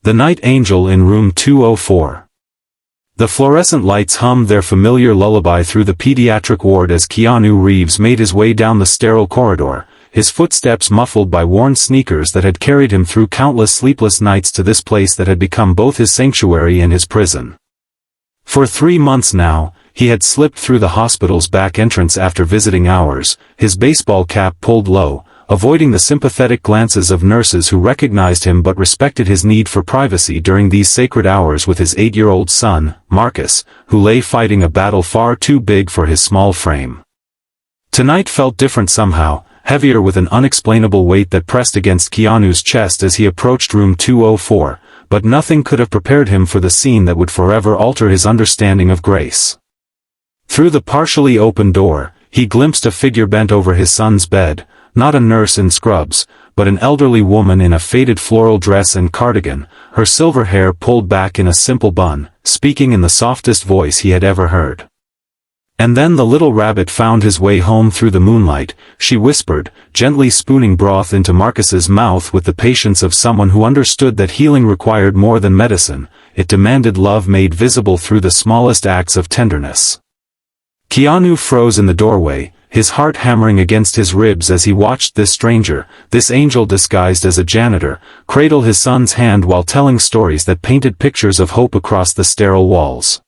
The Night Angel in Room 204. The fluorescent lights hummed their familiar lullaby through the pediatric ward as Keanu Reeves made his way down the sterile corridor, his footsteps muffled by worn sneakers that had carried him through countless sleepless nights to this place that had become both his sanctuary and his prison. For 3 months now, he had slipped through the hospital's back entrance after visiting hours, his baseball cap pulled low, avoiding the sympathetic glances of nurses who recognized him but respected his need for privacy during these sacred hours with his 8-year-old son, Marcus, who lay fighting a battle far too big for his small frame. Tonight felt different somehow, heavier with an unexplainable weight that pressed against Keanu's chest as he approached room 204, but nothing could have prepared him for the scene that would forever alter his understanding of grace. Through the partially open door, he glimpsed a figure bent over his son's bed, not a nurse in scrubs, but an elderly woman in a faded floral dress and cardigan, her silver hair pulled back in a simple bun, speaking in the softest voice he had ever heard. And then the little rabbit found his way home through the moonlight, she whispered, gently spooning broth into Marcus's mouth with the patience of someone who understood that healing required more than medicine, it demanded love made visible through the smallest acts of tenderness. Keanu froze in the doorway, his heart hammering against his ribs as he watched this stranger, this angel disguised as a janitor, cradle his son's hand while telling stories that painted pictures of hope across the sterile walls.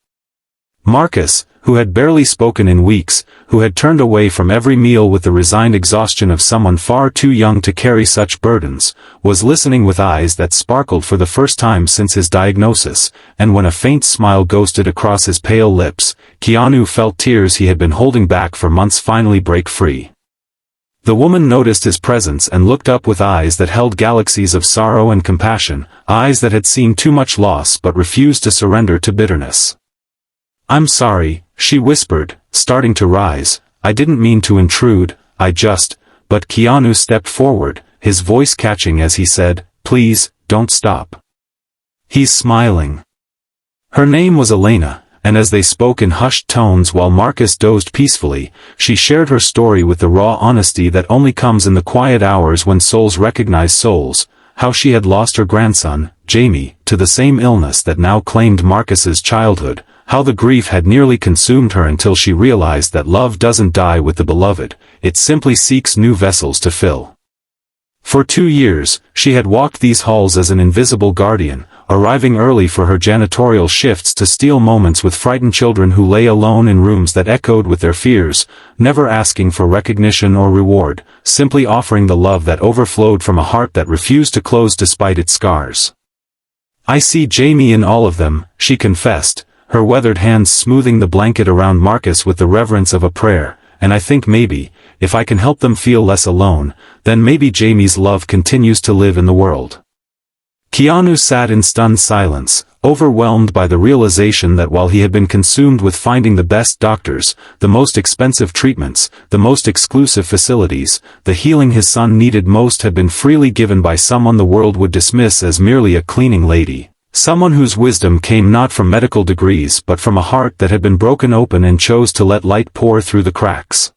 Marcus, who had barely spoken in weeks, who had turned away from every meal with the resigned exhaustion of someone far too young to carry such burdens, was listening with eyes that sparkled for the first time since his diagnosis, and when a faint smile ghosted across his pale lips, Keanu felt tears he had been holding back for months finally break free. The woman noticed his presence and looked up with eyes that held galaxies of sorrow and compassion, eyes that had seen too much loss but refused to surrender to bitterness. "I'm sorry," she whispered, starting to rise, "I didn't mean to intrude, but Keanu stepped forward, his voice catching as he said, "Please, don't stop." He's smiling. Her name was Elena, and as they spoke in hushed tones while Marcus dozed peacefully, she shared her story with the raw honesty that only comes in the quiet hours when souls recognize souls, how she had lost her grandson, Jamie, to the same illness that now claimed Marcus's childhood, how the grief had nearly consumed her until she realized that love doesn't die with the beloved, it simply seeks new vessels to fill. For 2 years, she had walked these halls as an invisible guardian, arriving early for her janitorial shifts to steal moments with frightened children who lay alone in rooms that echoed with their fears, never asking for recognition or reward, simply offering the love that overflowed from a heart that refused to close despite its scars. "I see Jamie in all of them," she confessed, her weathered hands smoothing the blanket around Marcus with the reverence of a prayer, "and I think maybe, if I can help them feel less alone, then maybe Jamie's love continues to live in the world." Keanu sat in stunned silence, overwhelmed by the realization that while he had been consumed with finding the best doctors, the most expensive treatments, the most exclusive facilities, the healing his son needed most had been freely given by someone the world would dismiss as merely a cleaning lady. Someone whose wisdom came not from medical degrees but from a heart that had been broken open and chose to let light pour through the cracks.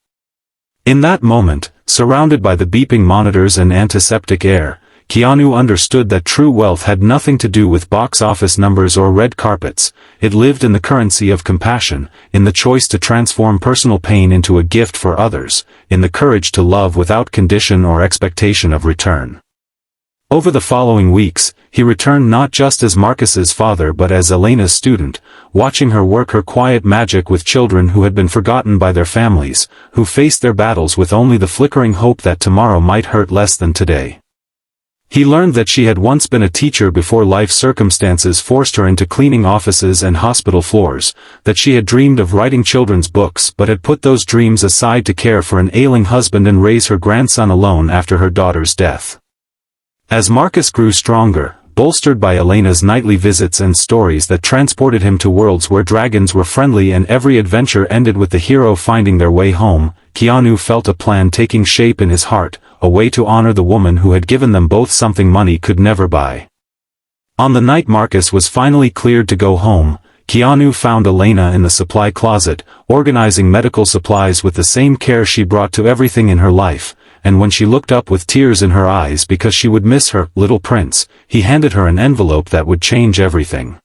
In that moment, surrounded by the beeping monitors and antiseptic air, Keanu understood that true wealth had nothing to do with box office numbers or red carpets, it lived in the currency of compassion, in the choice to transform personal pain into a gift for others, in the courage to love without condition or expectation of return. Over the following weeks, he returned not just as Marcus's father but as Elena's student, watching her work her quiet magic with children who had been forgotten by their families, who faced their battles with only the flickering hope that tomorrow might hurt less than today. He learned that she had once been a teacher before life circumstances forced her into cleaning offices and hospital floors, that she had dreamed of writing children's books but had put those dreams aside to care for an ailing husband and raise her grandson alone after her daughter's death. As Marcus grew stronger, bolstered by Elena's nightly visits and stories that transported him to worlds where dragons were friendly and every adventure ended with the hero finding their way home, Keanu felt a plan taking shape in his heart, a way to honor the woman who had given them both something money could never buy. On the night Marcus was finally cleared to go home, Keanu found Elena in the supply closet, organizing medical supplies with the same care she brought to everything in her life, and when she looked up with tears in her eyes because she would miss her little prince, he handed her an envelope that would change everything.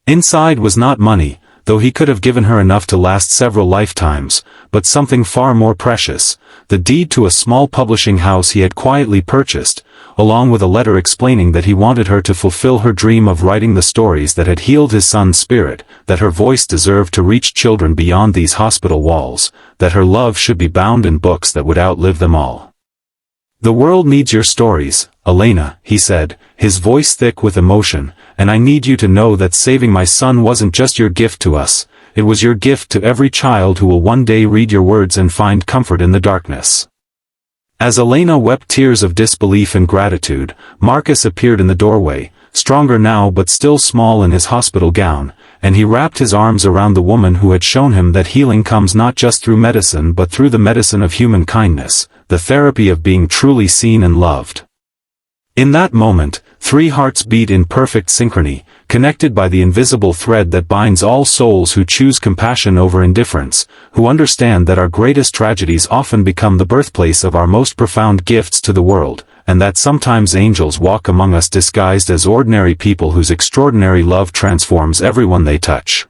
Inside was not money, though he could have given her enough to last several lifetimes, but something far more precious, the deed to a small publishing house he had quietly purchased, along with a letter explaining that he wanted her to fulfill her dream of writing the stories that had healed his son's spirit, that her voice deserved to reach children beyond these hospital walls, that her love should be bound in books that would outlive them all. "The world needs your stories, Elena," he said, his voice thick with emotion, "and I need you to know that saving my son wasn't just your gift to us, it was your gift to every child who will one day read your words and find comfort in the darkness." As Elena wept tears of disbelief and gratitude, Marcus appeared in the doorway, stronger now but still small in his hospital gown, and he wrapped his arms around the woman who had shown him that healing comes not just through medicine but through the medicine of human kindness, the therapy of being truly seen and loved. In that moment, 3 hearts beat in perfect synchrony, connected by the invisible thread that binds all souls who choose compassion over indifference, who understand that our greatest tragedies often become the birthplace of our most profound gifts to the world, and that sometimes angels walk among us disguised as ordinary people whose extraordinary love transforms everyone they touch.